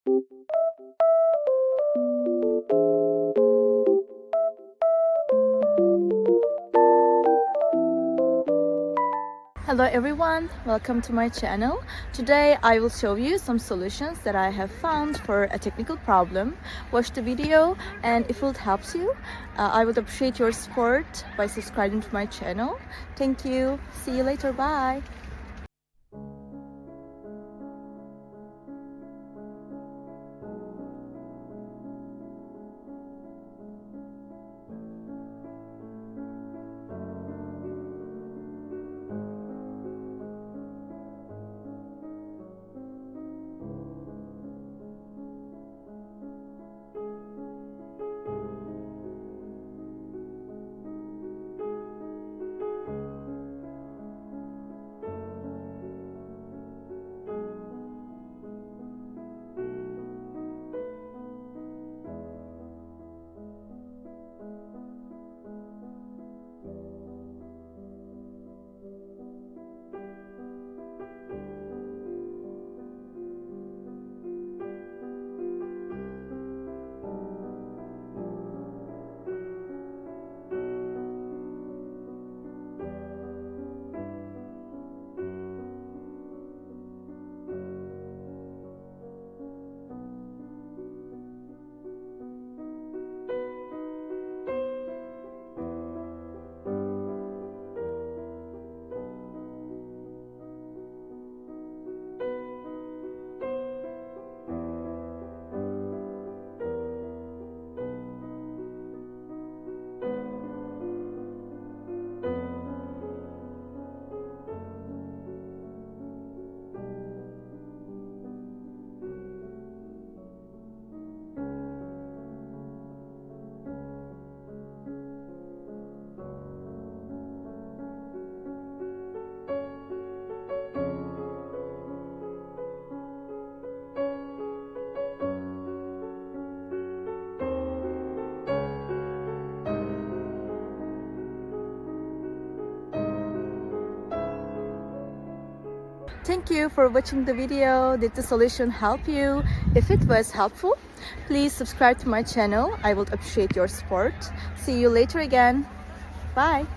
Hello everyone, welcome to my channel. Today I will show you some solutions that I have found for a technical problem. Watch the video, and if it helps you, I would appreciate your support by subscribing to my channel. Thank you. See you later. Bye. Thank you for watching the video. Did the solution help you? If it was helpful, please subscribe to my channel. I would appreciate your support. See you later again. Bye.